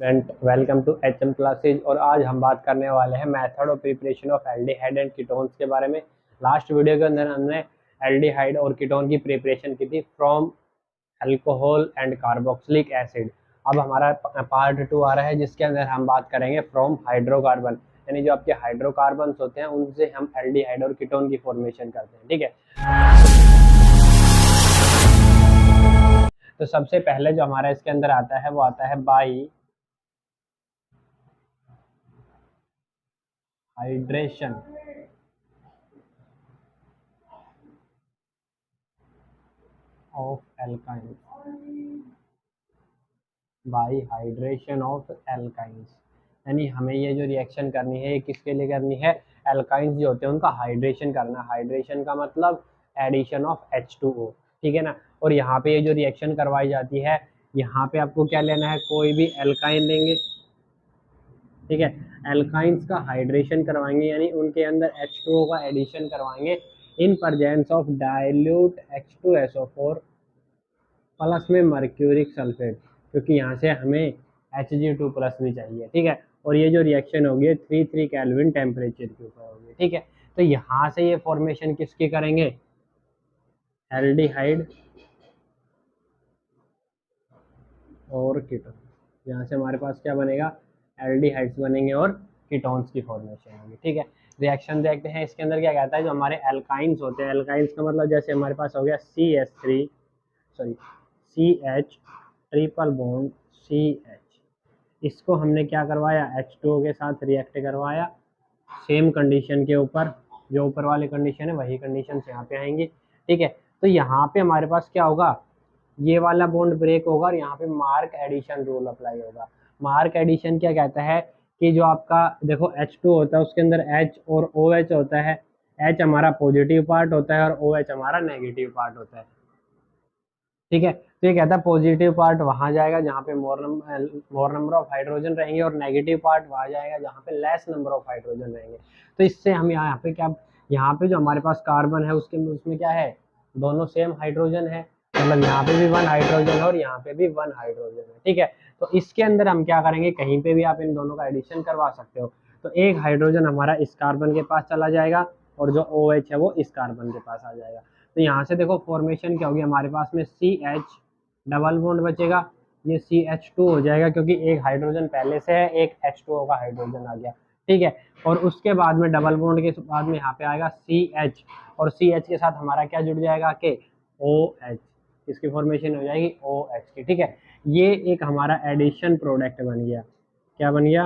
Student, welcome to HM classes. और आज हम बात करने वाले हैं method of preparation of aldehyde and ketones के बारे में। लास्ट वीडियो के अंदर हमने एल्डिहाइड और कीटोन की प्रिपरेशन की थी from alcohol and carboxylic acid. अब हमारा पार्ट 2 आ रहा है जिसके अंदर हम बात करेंगे फ्रॉम हाइड्रोकार्बन, यानी जो आपके हाइड्रोकार्बन होते हैं उनसे हम एल्डिहाइड और कीटोन की फॉर्मेशन करते हैं। ठीक है, तो सबसे पहले जो हमारा इसके अंदर आता है वो आता है by hydration of alkynes, by hydration of alkynes. यानी हमें ये जो रिएक्शन करनी है ये किसके लिए करनी है? एल्काइंस जो होते हैं उनका हाइड्रेशन करना। हाइड्रेशन का मतलब एडिशन ऑफ H2O, ठीक है ना। और यहाँ पे ये जो रिएक्शन करवाई जाती है, यहाँ पे आपको क्या लेना है? कोई भी एल्काइन लेंगे, ठीक है। एल्काइंस का हाइड्रेशन करवाएंगे यानी उनके अंदर H2O का एडिशन करवाएंगे इन presence of dilute H2SO4 plus में मर्क्यूरिक सल्फेट, क्योंकि यहाँ से हमें Hg2+ भी चाहिए, ठीक है। और ये जो रिएक्शन होगी 3 केल्विन टेम्परेचर के ऊपर होगी, ठीक है। तो यहाँ से ये फॉर्मेशन किसकी करेंगे? एल्डिहाइड और कीटोन। यहाँ से हमारे पास क्या बनेगा? एल्डिहाइड्स बनेंगे और कीटोन्स की फॉर्मेशन होगी, ठीक है। रिएक्शन देखते हैं इसके अंदर क्या कहता है। जो हमारे एल्काइंस होते हैं, एल्काइंस का मतलब जैसे हमारे पास हो गया CH ट्रिपल बॉन्ड CH, इसको हमने क्या करवाया? H2O के साथ रिएक्ट करवाया सेम कंडीशन के ऊपर। जो ऊपर वाली कंडीशन है वही कंडीशन से यहाँ पे आएंगी, ठीक है। तो यहाँ पे हमारे पास क्या होगा? ये वाला बॉन्ड ब्रेक होगा और यहाँ पे मार्क एडिशन रूल अप्लाई होगा। मार्क एडिशन क्या कहता है कि जो आपका देखो H2 होता है उसके अंदर H और OH होता है। H हमारा पॉजिटिव पार्ट होता है और OH हमारा नेगेटिव पार्ट होता है, ठीक है। तो ये कहता है पॉजिटिव पार्ट वहां जाएगा जहाँ पे मोर नंबर ऑफ हाइड्रोजन रहेंगे और नेगेटिव पार्ट वहां जाएगा जहाँ पे लेस नंबर ऑफ हाइड्रोजन रहेंगे। तो इससे हम यहाँ पे क्या, यहाँ पे जो हमारे पास कार्बन है उसमें क्या है? दोनों सेम हाइड्रोजन है, मतलब यहाँ पे भी 1 हाइड्रोजन है और यहाँ पे भी 1 हाइड्रोजन है, ठीक है। तो इसके अंदर हम क्या करेंगे? कहीं पे भी आप इन दोनों का एडिशन करवा सकते हो। तो एक हाइड्रोजन हमारा इस कार्बन के पास चला जाएगा और जो OH है वो इस कार्बन के पास आ जाएगा। तो यहाँ से देखो फॉर्मेशन क्या होगी हमारे पास में? CH डबल बॉन्ड बचेगा, ये CH2 हो जाएगा क्योंकि एक हाइड्रोजन पहले से है, एक H2O का हाइड्रोजन आ गया, ठीक है। और उसके बाद में डबल बॉन्ड के बाद में यहाँ पे आएगा CH और CH के साथ हमारा क्या जुड़ जाएगा? के OH, इसकी फॉर्मेशन हो जाएगी OH की, ठीक है। ये एक हमारा एडिशन प्रोडक्ट बन गया। क्या बन गया?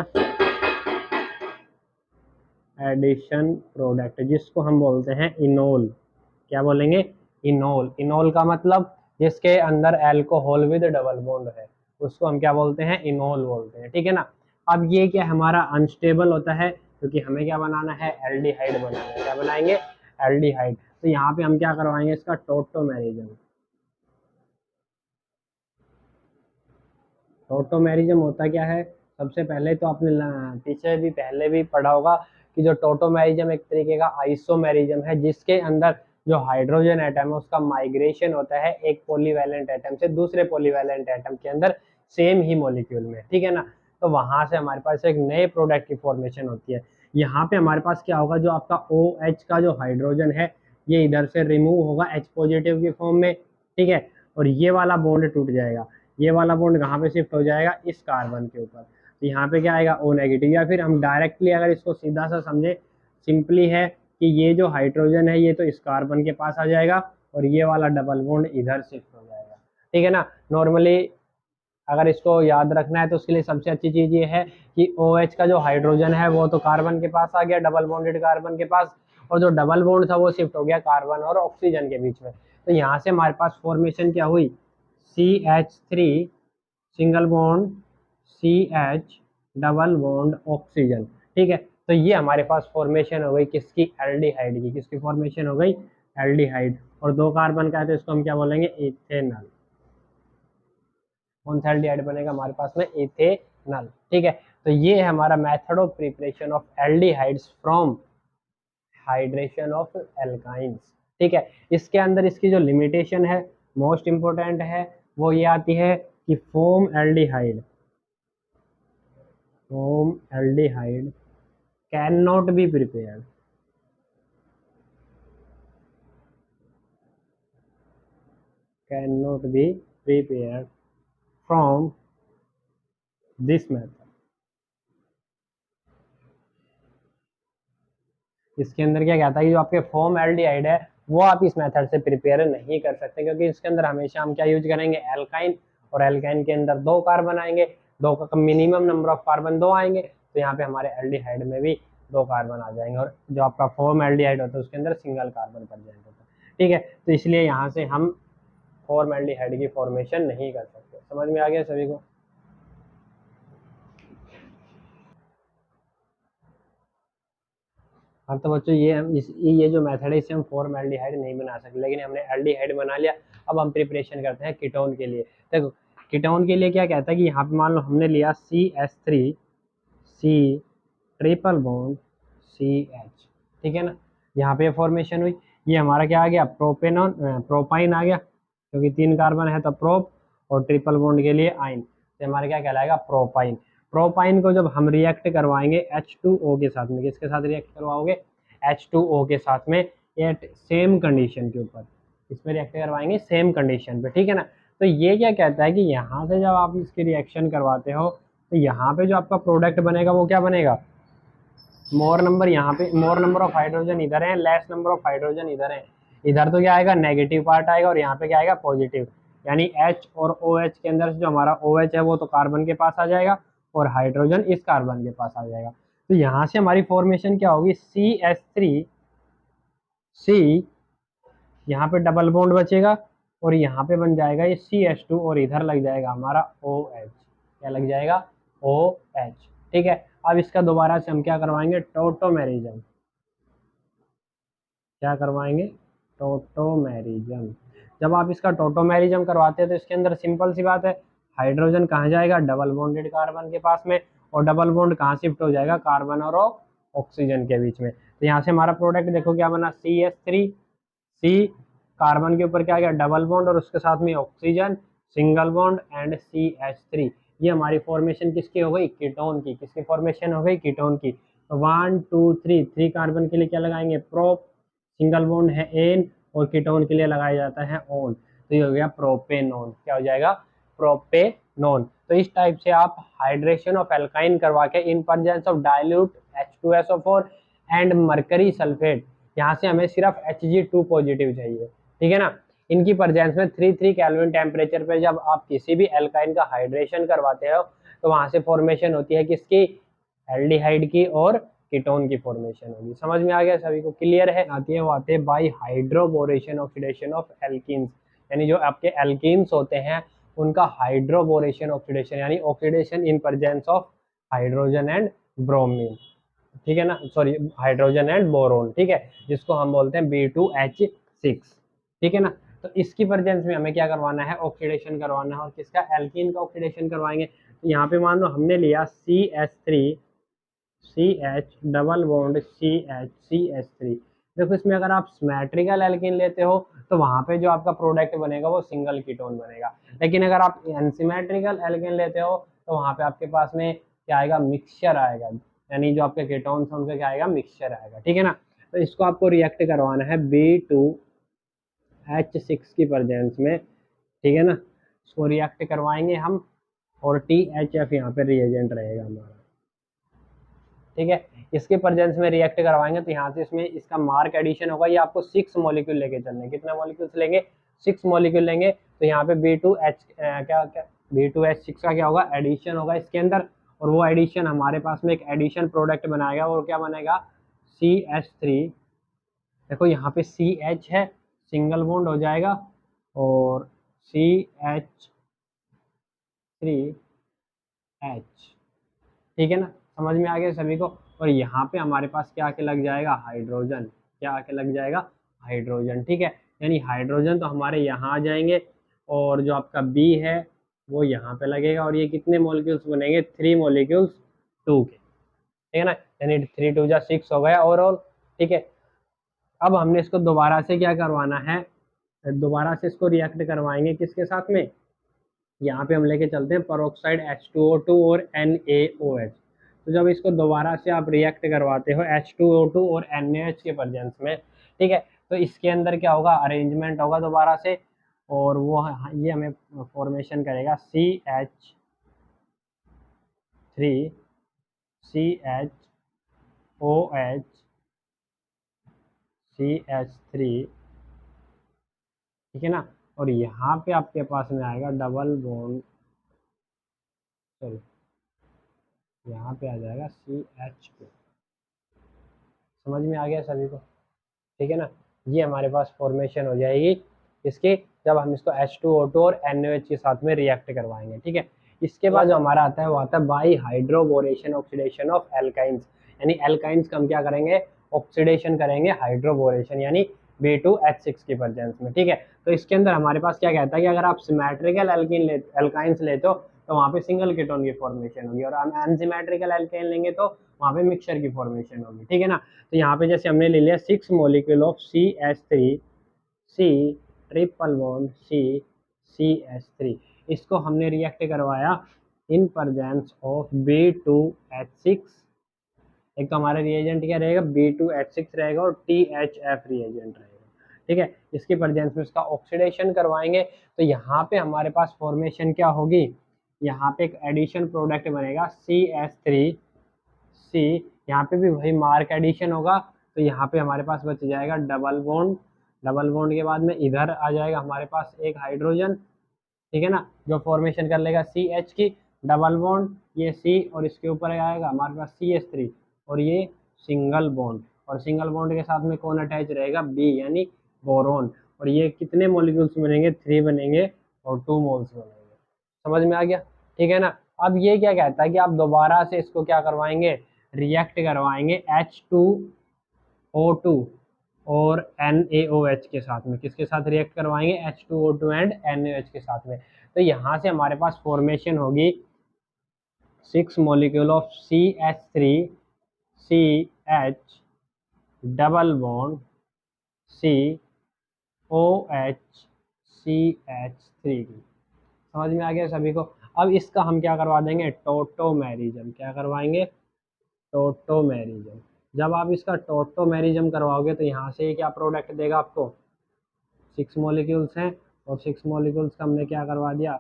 एडिशन प्रोडक्ट, जिसको हम बोलते हैं इनोल। क्या बोलेंगे? इनोल। इनोल का मतलब जिसके अंदर अल्कोहल विद डबल बॉन्ड है उसको हम क्या बोलते हैं? इनोल बोलते हैं, ठीक है ना। अब ये क्या हमारा अनस्टेबल होता है क्योंकि हमें क्या बनाना है? एल्डिहाइड बनाना है। क्या बनाएंगे? एल्डिहाइड। तो यहाँ पे हम क्या करवाएंगे? इसका टोटोमेरिज्म। टोटोमेरिज्म होता क्या है? सबसे पहले तो आपने पीछे भी पहले भी पढ़ा होगा कि जो टोटोमेरिज्म एक तरीके का आइसोमेरिज्म है जिसके अंदर जो हाइड्रोजन एटम है उसका माइग्रेशन होता है एक पॉलीवैलेंट एटम से दूसरे पॉलीवैलेंट एटम के अंदर सेम ही मॉलिक्यूल में, ठीक है ना। तो वहां से हमारे पास एक नए प्रोडक्ट की फॉर्मेशन होती है। यहाँ पे हमारे पास क्या होगा? जो आपका OH का जो हाइड्रोजन है ये इधर से रिमूव होगा H पॉजिटिव की फॉर्म में, ठीक है। और ये वाला बॉन्ड टूट जाएगा। ये वाला बॉन्ड कहाँ पे शिफ्ट हो जाएगा? इस कार्बन के ऊपर। तो यहाँ पे क्या आएगा? O negative. या फिर हम डायरेक्टली अगर इसको सीधा सा समझे, सिंपली है कि ये जो हाइड्रोजन है ये तो इस कार्बन के पास आ जाएगा और ये वाला डबल बॉन्ड इधर शिफ्ट हो जाएगा, ठीक है ना। नॉर्मली अगर इसको याद रखना है तो उसके लिए सबसे अच्छी चीज ये है कि OH का जो हाइड्रोजन है वो तो कार्बन के पास आ गया, डबल बॉन्डेड कार्बन के पास, और जो डबल बॉन्ड था वो शिफ्ट हो गया कार्बन और ऑक्सीजन के बीच में। तो यहाँ से हमारे पास फॉर्मेशन क्या हुई? CH3 single bond CH double bond oxygen, ठीक है। तो ये हमारे पास फॉर्मेशन हो गई किसकी? एल्डिहाइड की। किसकी फॉर्मेशन हो गई? एल्डिहाइड। और 2 कार्बन का है तो इसको हम क्या बोलेंगे? इथेनॉल। कौन सा एल्डिहाइड बनेगा हमारे पास में? इथेनॉल, ठीक है। तो ये है हमारा method of preparation of aldehydes from hydration of alkynes, ठीक है। इसके अंदर इसकी जो लिमिटेशन है मोस्ट इंपोर्टेंट है वो ये आती है कि form aldehyde foam aldehyde can not be prepared, can not be prepared from this method. इसके अंदर क्या कहता है कि जो आपके फोम एल्डिहाइड है वो आप इस मेथड से प्रिपेयर नहीं कर सकते, क्योंकि इसके अंदर हमेशा हम क्या यूज करेंगे, एल्काइन, और एल्काइन के अंदर 2 कार्बन आएंगे, 2 का मिनिमम नंबर ऑफ कार्बन 2 आएंगे, तो यहाँ पे हमारे एल्डिहाइड में भी 2 कार्बन आ जाएंगे, और जो आपका फोम एल्डिहाइड होता है उसके अंदर सिंगल कार्बन प्रेजेंट होता है। ठीक है, तो इसलिए यहाँ से हम फोम एल्डिहाइड की फॉर्मेशन नहीं कर सकते। समझ में आ गया सभी को? हाँ तो बच्चों ये जो मेथड है इससे हम फॉर्मल्डिहाइड नहीं बना सकते, लेकिन हमने एल्डिहाइड बना लिया। अब हम प्रिपरेशन करते हैं कीटोन के लिए। देखो कीटोन के लिए क्या कहता है कि यहाँ पे मान लो हमने लिया CH3 C triple bond CH, ठीक है ना, यहाँ पे फॉर्मेशन हुई। ये हमारा क्या आ गया, प्रोपेनॉन, प्रोपाइन आ गया, क्योंकि 3 कार्बन है तो प्रोप, और ट्रिपल बॉन्ड के लिए आइन, तो हमारा क्या कहलाएगा, प्रोपाइन। प्रोपाइन को जब हम रिएक्ट करवाएंगे H2O के साथ में, किसके साथ रिएक्ट करवाओगे, H2O के साथ में, एट सेम कंडीशन के ऊपर इसमें रिएक्ट करवाएंगे, सेम कंडीशन पे, ठीक है ना। तो ये क्या कहता है कि यहाँ से जब आप इसकी रिएक्शन करवाते हो तो यहाँ पे जो आपका प्रोडक्ट बनेगा वो क्या बनेगा, मोर नंबर, यहाँ पे मोर नंबर ऑफ हाइड्रोजन इधर है, लेस नंबर ऑफ हाइड्रोजन इधर है, इधर तो क्या आएगा, नेगेटिव पार्ट आएगा, और यहाँ पे क्या आएगा, पॉजिटिव, यानी H और OH के अंदर से जो हमारा OH है वो तो कार्बन के पास आ जाएगा, और हाइड्रोजन इस कार्बन के पास आ जाएगा। तो यहाँ से हमारी फॉर्मेशन क्या होगी, CH3C, यहाँ पे डबल बॉन्ड बचेगा, और यहाँ पे बन जाएगा ये CH2, और इधर लग जाएगा हमारा OH, क्या लग जाएगा, OH, ठीक है। अब इसका दोबारा से हम क्या करवाएंगे, टोटोमेरिज्म, क्या करवाएंगे, टोटोमेरिज्म। जब आप इसका टोटोमेरिज्म करवाते हैं तो इसके अंदर सिंपल सी बात है, हाइड्रोजन कहाँ जाएगा, डबल बॉन्डेड कार्बन के पास में, और डबल बॉन्ड कहाँ शिफ्ट हो जाएगा, कार्बन और ऑक्सीजन के बीच में। तो यहाँ से हमारा प्रोडक्ट देखो क्या बना, CH3C, कार्बन के ऊपर क्या गया, डबल बॉन्ड, और उसके साथ में oxygen, single bond and CH3। ये हमारी फॉर्मेशन किसकी हो गई, कीटोन की। किसकी फॉर्मेशन हो गई, कीटोन की। 1 2 3, 3 कार्बन के लिए क्या लगाएंगे, प्रोप, सिंगल बॉन्ड है एन, और कीटोन के लिए लगाया जाता है ऑन, तो ये हो गया प्रोपेनॉन। क्या हो जाएगा, प्रोपेनॉन। तो इस टाइप से आप हाइड्रेशन ऑफ एल्काइन करवा के इन presence of dilute H2SO4 and mercury sulphate, यहाँ से हमें सिर्फ Hg2 पॉजिटिव चाहिए, ठीक है ना। इनकी प्रेजेंस में 3 केल्विन टेम्परेचर पे जब आप किसी भी एल्काइन का हाइड्रेशन करवाते हो तो वहां से फॉर्मेशन होती है किसकी, एल्डिहाइड की, और कीटोन की फॉर्मेशन होगी। समझ में आ गया सभी को, क्लियर है। आती है वो आते हैं by hydroboration oxidation of alkenes, यानी जो आपके एल्कीन्स होते हैं उनका हाइड्रोबोरेशन ऑक्सीडेशन, यानी oxidation in presence of hydrogen and bromine, ठीक है ना, सॉरी हाइड्रोजन एंड बोरोन, ठीक है, जिसको हम बोलते हैं B2H6, ठीक है ना। तो इसकी प्रेजेंस में हमें क्या करवाना है, ऑक्सीडेशन करवाना है, और किसका, एल्कीन का ऑक्सीडेशन करवाएंगे। तो यहाँ पे मान लो हमने लिया CH3CH डबल बॉन्ड CH3। देखो इसमें अगर आप सिमेट्रिकल एल्कीन लेते हो तो वहां पे जो आपका प्रोडक्ट बनेगा वो सिंगल कीटोन बनेगा, लेकिन अगर आप अनसिमेट्रिकल एल्कीन लेते हो तो वहां पे आपके पास में क्या आएगा, मिक्सचर आएगा, यानी जो आपके कीटोन्स हैं उनका क्या आएगा, मिक्सचर आएगा, ठीक है ना। तो इसको आपको रिएक्ट करवाना है B2H6 की प्रेजेंस में, ठीक है ना, इसको रिएक्ट करवाएंगे हम, और THF यहाँ पे रिएजेंट रहेगा हमारा, ठीक है। इसके प्रेजेंस में रिएक्ट करवाएंगे तो यहाँ से इसमें इसका मार्क एडिशन होगा, ये आपको 6 मॉलिक्यूल लेके चलने, कितने मॉलिक्यूल्स लेंगे, 6 मॉलिक्यूल लेंगे। तो यहाँ पे B2H6 का क्या होगा, एडिशन होगा इसके अंदर, और वो एडिशन हमारे पास में एक एडिशन प्रोडक्ट बनाएगा, वो क्या बनेगा, CH3। देखो यहाँ पे CH है, सिंगल बॉन्ड हो जाएगा, और CH3H, ठीक है ना, समझ में आ गया सभी को। और यहाँ पे हमारे पास क्या आके लग जाएगा, हाइड्रोजन, क्या आके लग जाएगा, हाइड्रोजन, ठीक है, यानी हाइड्रोजन तो हमारे यहाँ आ जाएंगे, और जो आपका बी है वो यहाँ पे लगेगा, और ये कितने मॉलिक्यूल्स बनेंगे, 3 मॉलिक्यूल्स 2 के, ठीक है ना, यानी 3 2 जा 6 हो गया ओवरऑल, ठीक है। अब हमने इसको दोबारा से क्या करवाना है, दोबारा से इसको रिएक्ट करवाएंगे किसके साथ में, यहाँ पे हम लेके चलते हैं peroxide H2O2 और NaOH। तो जब इसको दोबारा से आप रिएक्ट करवाते हो H2O2 और NaOH के प्रेजेंस में, ठीक है, तो इसके अंदर क्या होगा, अरेंजमेंट होगा दोबारा से, और वो ये हमें फॉर्मेशन करेगा CH3 CHOH CH3, ठीक है ना, और यहाँ पे आपके पास में आएगा डबल बॉन्ड, सॉरी यहाँ पे आ जाएगा CH2। समझ में आ गया सभी को, ठीक है ना, ये हमारे पास फॉर्मेशन हो जाएगी इसकी जब हम इसको H2O2 और NaOH के साथ में रिएक्ट करवाएंगे, ठीक है। इसके बाद जो हमारा आता है वो आता है by hydroboration oxidation of alkynes, यानी एल्काइंस का हम क्या करेंगे, ऑक्सीडेशन करेंगे हाइड्रोबोरेशन यानी B2H6 की प्रेजेंस में, ठीक है। तो इसके अंदर हमारे पास क्या कहता है कि अगर आप सिमेट्रिकल एल्काइंस लेते हो तो वहाँ पे सिंगल कीटोन की फॉर्मेशन होगी, और हम अनसिमेट्रिकल एल्काइन लेंगे तो वहाँ पे मिक्सचर की फॉर्मेशन होगी, ठीक है ना। तो यहाँ पे जैसे हमने ले लिया 6 molecule of CH3 C triple bond CH3, इसको हमने रिएक्ट करवाया इन प्रेजेंस ऑफ B2H6। एक तो हमारा रिएजेंट क्या रहेगा, B2H6 रहेगा और THF रिएजेंट रहेगा, ठीक है। इसके प्रेजेंस में इसका ऑक्सीडेशन करवाएंगे तो यहाँ पे हमारे पास फॉर्मेशन क्या होगी, यहाँ पे एक एडिशन प्रोडक्ट बनेगा CH3C, यहाँ पे भी वही मार्क एडिशन होगा, तो यहाँ पे हमारे पास बच जाएगा डबल बॉन्ड, डबल बॉन्ड के बाद में इधर आ जाएगा हमारे पास एक हाइड्रोजन, ठीक है ना, जो फॉर्मेशन कर लेगा CH की, डबल बॉन्ड ये C और इसके ऊपर आएगा हमारे पास CH3 और ये सिंगल बॉन्ड, और सिंगल बॉन्ड के साथ में कौन अटैच रहेगा, B यानी बोरोन, और ये कितने मॉलिक्यूल्स बनेंगे, 3 बनेंगे और 2 मोल्स बनेंगे। समझ में आ गया, ठीक है ना। अब ये क्या कहता है कि आप दोबारा से इसको क्या करवाएंगे, रिएक्ट करवाएंगे H2O2 और NaOH के साथ में, किसके साथ रिएक्ट करवाएंगे, H2O2 एंड NaOH के साथ में। तो यहाँ से हमारे पास फॉर्मेशन होगी 6 molecule of CH3 CH double bond COH CH3 की। समझ में आ गया सभी को। अब इसका हम क्या करवा देंगे, टोटोमेरिज्म, क्या करवाएंगे, टोटोमेरिज्म। जब आप इसका टोटोमेरिज्म करवाओगे तो यहाँ से क्या प्रोडक्ट देगा आपको, 6 मॉलिक्यूल्स हैं और 6 मॉलिक्यूल्स का हमने क्या करवा दिया,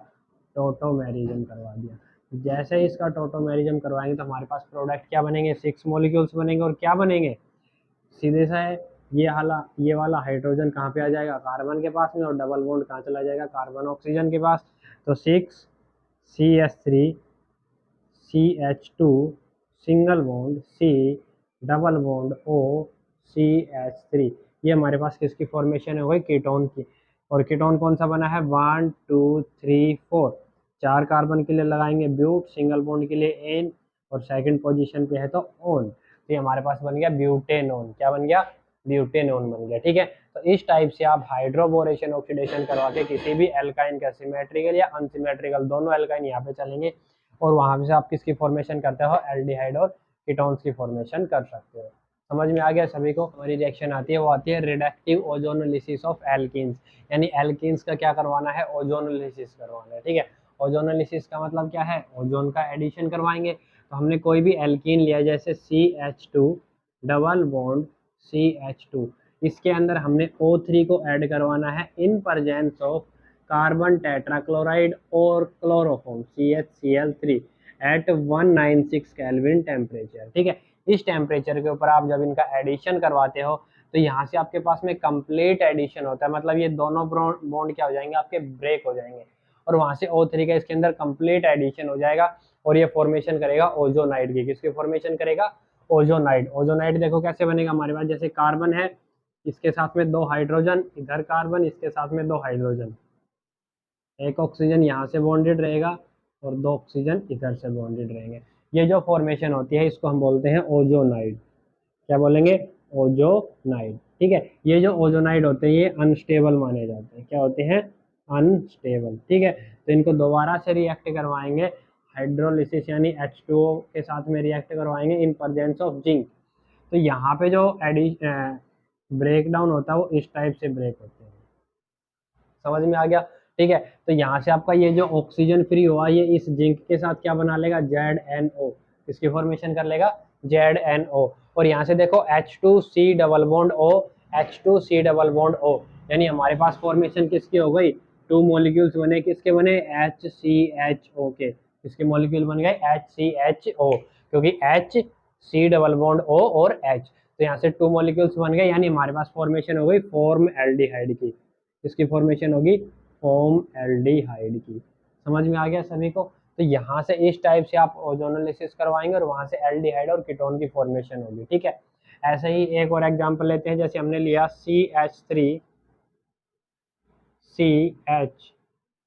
टोटोमेरिज्म करवा दिया। जैसे ही इसका टोटोमेरिज्म करवाएंगे तो हमारे पास प्रोडक्ट क्या बनेंगे, 6 मॉलिक्यूल्स बनेंगे, और क्या बनेंगे, सीधे सा है, ये वाला हाइड्रोजन कहाँ पे आ जाएगा, कार्बन के पास में, और डबल बॉन्ड कहाँ चला जाएगा, कार्बन ऑक्सीजन के पास। तो 6 CH3 CH2 single bond C double bond O CH3, ये हमारे पास किसकी फॉर्मेशन हो गई, कीटोन की। और कीटोन कौन सा बना है, 1 2 3 4, 4 कार्बन के लिए लगाएंगे ब्यूट, सिंगल बॉन्ड के लिए एन, और सेकंड पोजीशन पे है तो ओन, तो ये हमारे पास बन गया ब्यूटेनोन। क्या बन गया, ब्यूटेनोन बन गया, ठीक है। तो इस टाइप से आप हाइड्रोबोरेशन ऑक्सीडेशन करवा के किसी भी एल्काइन का सिमेट्रिकल या अनसिमेट्रिकल, दोनों एल्काइन यहाँ पे चलेंगे, और वहां से आप किसकी फॉर्मेशन करते हो, एल्डिहाइड और कीटोन्स की फॉर्मेशन कर सकते हो। समझ में आ गया सभी को। हमारी रिएक्शन आती है वो आती है रिडक्टिव ओजोनोलिसिस ऑफ एल्कीन्स, यानी एल्कीन्स का क्या करवाना है, ओजोनोलिसिस करवाना है, ठीक है। ओजोनोलिसिस का मतलब क्या है, ओजोन का एडिशन करवाएंगे। तो हमने कोई भी एल्कीन लिया जैसे CH2 डबल बॉन्ड CH2, इसके अंदर हमने O3 को ऐड करवाना है in presence of carbon tetrachloride और chloroform CHCl3 at 196 kelvin temperature, ठीक है। इस टेम्परेचर के ऊपर आप जब इनका एडिशन करवाते हो तो यहाँ से आपके पास में कंप्लीट एडिशन होता है, मतलब ये दोनों बॉन्ड क्या हो जाएंगे, आपके ब्रेक हो जाएंगे, और वहां से O3 का इसके अंदर कंप्लीट एडिशन हो जाएगा, और ये फॉर्मेशन करेगा ओजोनाइड की। किसकी फॉर्मेशन करेगा, ओजोनाइड। ओजोनाइड देखो कैसे बनेगा, हमारे पास जैसे कार्बन है, इसके साथ में 2 हाइड्रोजन, इधर कार्बन, इसके साथ में 2 हाइड्रोजन, एक ऑक्सीजन यहाँ से बॉन्डेड रहेगा और 2 ऑक्सीजन इधर से बॉन्डेड रहेंगे। ये जो फॉर्मेशन होती है इसको हम बोलते हैं ओजोनाइड। क्या बोलेंगे, ओजोनाइड, ठीक है। ये जो ओजोनाइड होते हैं ये अनस्टेबल माने जाते हैं, क्या होते हैं, अनस्टेबल, ठीक है। तो इनको दोबारा से रिएक्ट करवाएंगे हाइड्रोलिसिस यानी H2O के साथ में रिएक्ट करवाएंगे इन प्रेजेंस ऑफ जिंक। तो यहाँ पे जो ब्रेक डाउन होता है वो इस टाइप से ब्रेक होते हैं। समझ में आ गया, ठीक है। तो यहाँ से आपका ये जो ऑक्सीजन फ्री हुआ ये इस जिंक के साथ क्या बना लेगा, ZNO, इसकी फॉर्मेशन कर लेगा ZNO। और यहाँ से देखो H2C double bond O, H2C double bond O, यानी हमारे पास फॉर्मेशन किसकी हो गई, 2 मॉलिक्यूल्स बने, किसके बने, HCHO के, किसके मॉलिक्यूल बन गए, HCHO, क्योंकि HC डबल बॉन्ड O और H, तो यहाँ से 2 मॉलिक्यूल्स बन गए, यानी हमारे पास फॉर्मेशन हो गई फॉर्म एल्डिहाइड की, इसकी फॉर्मेशन होगी फॉर्म एल्डिहाइड की। समझ में आ गया सभी को। तो यहाँ से इस टाइप से आप ओजोनोलिसिस करवाएंगे और वहां से एल्डिहाइड और कीटोन की फॉर्मेशन होगी, ठीक है। ऐसे ही एक और एग्जांपल लेते हैं, जैसे हमने लिया CH3CH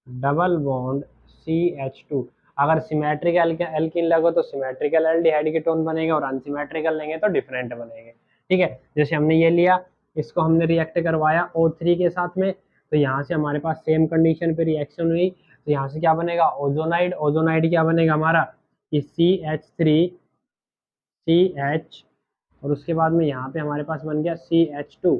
डबल बॉन्ड CH2। अगर सिमेट्रिकल एल्कीन लगो तो सिमेट्रिकल एल्डिहाइड कीटोन बनेगा, और अनसिमेट्रिकल लेंगे तो डिफरेंट बनेंगे, ठीक है। जैसे हमने ये लिया, इसको हमने रिएक्ट करवाया O3 के साथ में, तो यहाँ से हमारे पास सेम कंडीशन पे रिएक्शन हुई, तो यहाँ से क्या बनेगा, ओजोनाइड। ओजोनाइड क्या बनेगा हमारा, कि CH3CH, और उसके बाद में यहाँ पे हमारे पास बन गया CH2,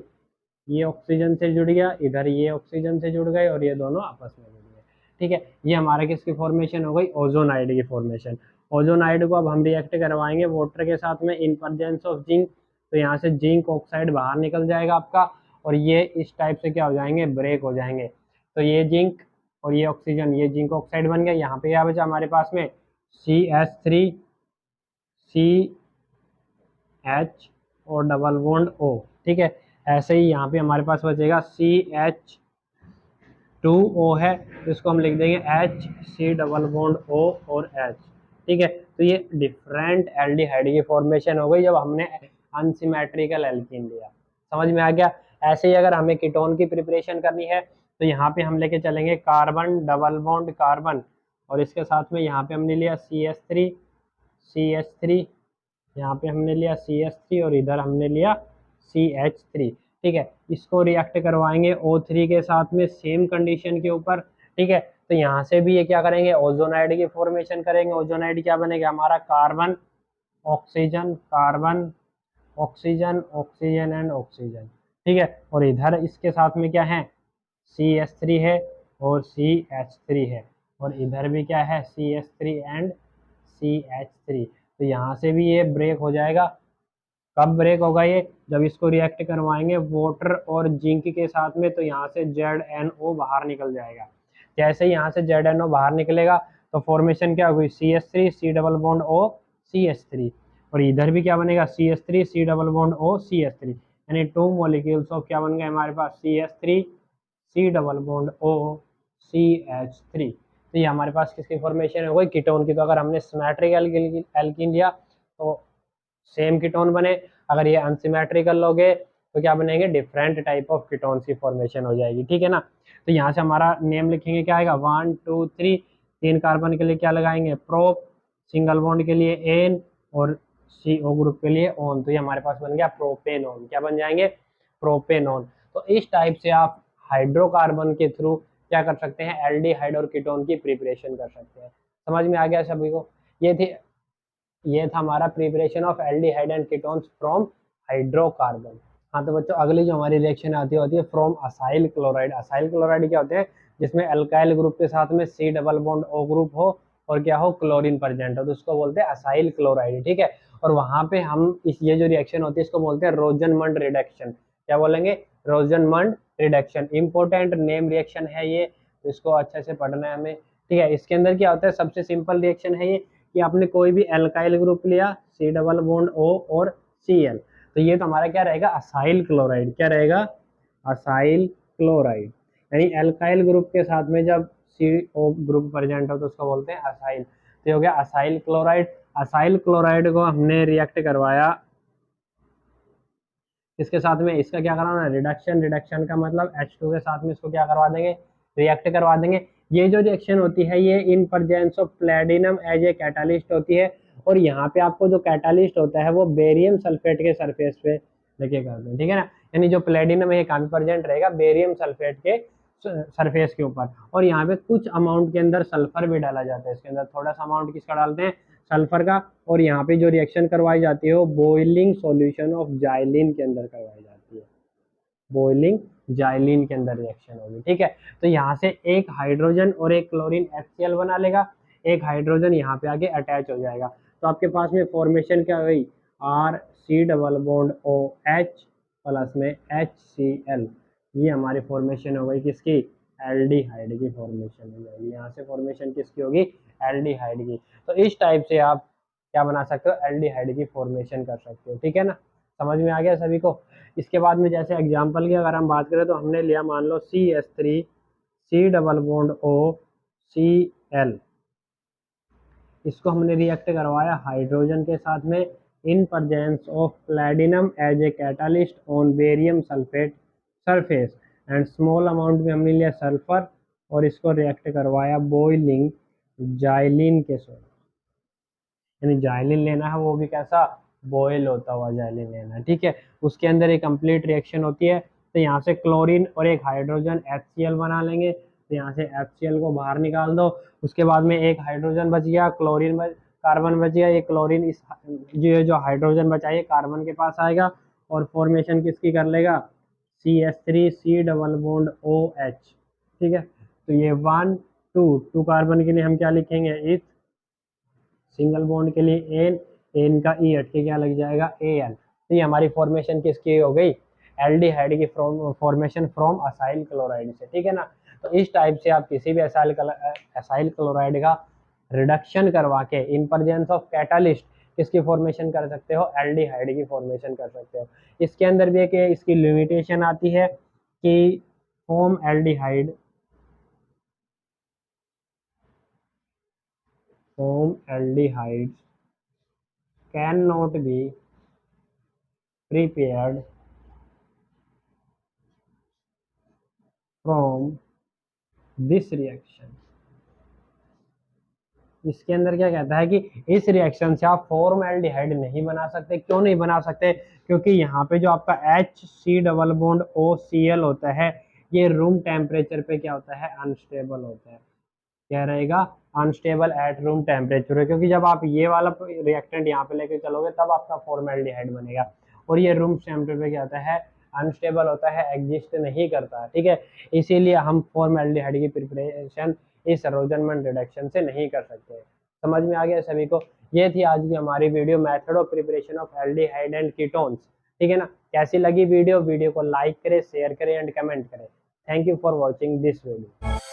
ये ऑक्सीजन से जुड़ गया, इधर ये ऑक्सीजन से जुड़ गए, और ये दोनों आपस में जुड़ गए, ठीक है। ये हमारे किसकी फॉर्मेशन हो गई, ओजोनाइड की फॉर्मेशन। ओजोनाइड को अब हम रिएक्ट करवाएंगे वाटर के साथ में इन प्रेजेंस ऑफ जिंक, तो यहाँ से जिंक ऑक्साइड बाहर निकल जाएगा आपका, और ये इस टाइप से क्या हो जाएंगे, ब्रेक हो जाएंगे। तो ये जिंक और ये ऑक्सीजन, ये जिंक ऑक्साइड बन गया। यहाँ पे क्या बचा हमारे पास में, CH3CH और डबल बॉन्ड O, ठीक है। ऐसे ही यहाँ पे हमारे पास बचेगा CH2O है, तो इसको हम लिख देंगे HC डबल बॉन्ड O और H, ठीक है। तो ये डिफरेंट एल्डिहाइड की फॉर्मेशन हो गई जब हमने अनसिमेट्रिकल एल्कीन लिया। समझ में आ गया। ऐसे ही अगर हमें कीटोन की प्रिपरेशन करनी है, तो यहाँ पे हम लेके चलेंगे कार्बन डबल बॉन्ड कार्बन, और इसके साथ में यहाँ पे हमने लिया CH3, यहाँ पे हमने लिया CH3, और इधर हमने लिया CH3, ठीक है। इसको रिएक्ट करवाएंगे O3 के साथ में सेम कंडीशन के ऊपर, ठीक है। तो यहाँ से भी ये क्या करेंगे, ओजोनाइड की फॉर्मेशन करेंगे। ओजोनाइड क्या बनेगा हमारा, carbon oxygen, carbon oxygen, oxygen and oxygen, ठीक है। और इधर इसके साथ में क्या है, CH3 है और CH3 है, और इधर भी क्या है, CH3 एंड CH3। तो यहाँ से भी ये ब्रेक हो जाएगा। कब ब्रेक होगा ये, जब इसको रिएक्ट करवाएंगे वाटर और जिंक के साथ में, तो यहाँ से ZNO बाहर निकल जाएगा। जैसे यहाँ से ZNO बाहर निकलेगा तो फॉर्मेशन क्या होगी, CH3 C double bond O CH3, और इधर भी क्या बनेगा, CH3 C double bond O CH3, यानी 2 मॉलिक्यूल्स ऑफ क्या बन गए हमारे पास, CH3 C double bond O CH3। तो ये हमारे पास किसकी फॉर्मेशन हो गई, कीटोन की। तो अगर हमने सिमेट्रिकल एल्कीन लिया तो सेम कीटोन बने, अगर ये अनसिमेट्रिकल लोगे तो क्या बनेंगे, डिफरेंट टाइप ऑफ कीटोन्स की फॉर्मेशन हो जाएगी, ठीक है ना। तो यहाँ से हमारा नेम लिखेंगे, क्या आएगा, 1 2 3, 3 कार्बन के लिए क्या लगाएंगे, प्रोप, सिंगल बॉन्ड के लिए एन, और CO ग्रुप के लिए ऑन। तो ये हमारे पास बन गया प्रोपेनॉन। क्या बन जाएंगे, प्रोपेनॉन। तो इस टाइप से आप हाइड्रोकार्बन के थ्रू क्या कर सकते हैं, एल्डिहाइड और कीटोन की प्रिपरेशन कर सकते हैं। समझ में आ गया सभी को। ये था हमारा preparation of aldehyde and ketones from hydrocarbon. हाँ तो बच्चों, अगली जो हमारी रिएक्शन आती होती है from acyl chloride. Acyl chloride क्या होते हैं, जिसमें अल्काइल ग्रुप के साथ में C double bond O group हो और क्या हो, क्लोरीन प्रेजेंट हो, तो उसको बोलते हैं असाइल क्लोराइड, ठीक है। और वहां पे हम ये जो रिएक्शन होती है इसको बोलते हैं रोजनमंड रिडक्शन। क्या बोलेंगे, रोजनमंड रिडक्शन। इंपॉर्टेंट नेम रिएक्शन है ये, तो इसको अच्छे से पढ़ना है हमें, ठीक है। इसके अंदर क्या होता है, सबसे सिंपल रिएक्शन है ये, कि आपने कोई भी एल्काइल ग्रुप लिया, C डबल बॉन्ड O और Cl, तो ये तो हमारा क्या रहेगा, असाइल क्लोराइड। क्या रहेगा, असाइल क्लोराइड, यानी एल्काइल ग्रुप के साथ में जब CO ग्रुप प्रेजेंट हो तो उसको बोलते हैं असाइल। तो ये हो गया असाइल क्लोराइड। असाइल क्लोराइड को हमने रिएक्ट करवाया इसके साथ में, इसका क्या कराना है, रिडक्शन। रिडक्शन का मतलब H2 के साथ में इसको क्या करवा देंगे, रिएक्ट करवा देंगे। ये जो रिएक्शन होती है ये in presence of platinum as a catalyst होती है, और यहाँ पे आपको जो कैटालिस्ट होता है वो बेरियम सल्फेट के सरफेस पे लेके करते हैं, ठीक है ना। यानी जो प्लेटिनम है कहाँ पे प्रेजेंट रहेगा, बेरियम सल्फेट के सरफेस के ऊपर, और यहाँ पे कुछ अमाउंट के अंदर सल्फर भी डाला जाता है। इसके अंदर थोड़ा सा अमाउंट किसका डालते हैं, सल्फर का। और यहाँ पे जो रिएक्शन करवाई जाती है वो बॉइलिंग सॉल्यूशन ऑफ जाइलिन के अंदर करवाई जाती है, बॉइलिंग जाइलिन के अंदर रिएक्शन होगी, ठीक है। तो यहाँ से एक हाइड्रोजन और एक क्लोरीन HCl बना लेगा, एक हाइड्रोजन यहाँ पे आके अटैच हो जाएगा। तो आपके पास में फॉर्मेशन क्या हुई, RC double bond OH plus में HCl, ये हमारी फॉर्मेशन हो गई किसकी, एल्डिहाइड की फॉर्मेशन हो जाएगी। यहाँ से फॉर्मेशन किसकी होगी, एल्डिहाइड की। तो इस टाइप से आप क्या बना सकते हो, एल्डिहाइड की फॉर्मेशन कर सकते हो, ठीक है ना, समझ में आ गया सभी को। इसके बाद में जैसे एग्जांपल की अगर हम बात करें तो हमने लिया मान लो CH3C डबल बॉन्ड OCl, इसको हमने रिएक्ट करवाया हाइड्रोजन के साथ में in presence of platinum as a catalyst on barium sulphate surface and small amount में हमने लिया सल्फर और इसको रिएक्ट करवाया बॉइलिंग जाइलिन के साथ, यानी जाइलिन लेना है वो भी कैसा, बॉयल होता हुआ जाइलिन लेना है, ठीक है। उसके अंदर एक कंप्लीट रिएक्शन होती है, तो यहाँ से क्लोरीन और एक हाइड्रोजन HCl बना लेंगे, तो यहाँ से HCl को बाहर निकाल दो, उसके बाद में एक हाइड्रोजन बच गया, कार्बन बच गया, ये क्लोरीन इस जो हाइड्रोजन बचा है कार्बन के पास आएगा और फॉर्मेशन किसकी कर लेगा, CH3C डबल बॉन्ड OH, ठीक है। तो ये 1 2 कार्बन के लिए हम क्या लिखेंगे, इस सिंगल बॉन्ड के लिए एन का ई हट के क्या लग जाएगा, Al। तो ये हमारी फॉर्मेशन किसकी हो गई, एल्डिहाइड की फॉर्मेशन फ्रॉम असाइल क्लोराइड से, ठीक है ना। तो इस टाइप से आप किसी भी असाइल क्लोराइड का रिडक्शन करवा के इन प्रेजेंस ऑफ कैटालिस्ट किसकी फॉर्मेशन कर सकते हो, एल्डिहाइड की फॉर्मेशन कर सकते हो। इसके अंदर भी एक इसकी लिमिटेशन आती है कि form aldehyde cannot be prepared from this reaction। इसके अंदर क्या कहता है कि इस रिएक्शन से आप फॉर्मएल्डिहाइड नहीं बना सकते। क्यों नहीं बना सकते, क्योंकि यहाँ पे जो आपका HC डबल बॉन्ड OCl होता है ये रूम टेम्परेचर पे क्या होता है, अनस्टेबल होता है। क्या रहेगा, अनस्टेबल एट रूम टेम्परेचर, क्योंकि जब आप ये वाला रिएक्टेंट यहाँ पे लेके चलोगे तब आपका फॉर्मएल्डिहाइड बनेगा, और ये रूम टेम्परेचर पे क्या होता है, अनस्टेबल होता है, एग्जिस्ट नहीं करता, ठीक है। इसीलिए हम फॉर्मएल्डिहाइड की प्रिपरेशन इस रोजनमैन रिडक्शन से नहीं कर सकते। समझ में आ गया सभी को। ये थी आज की हमारी video, method of preparation of aldehyde and ketones, ठीक है ना। कैसी लगी वीडियो को लाइक करें, शेयर करें एंड कमेंट करें। Thank you for watching this video.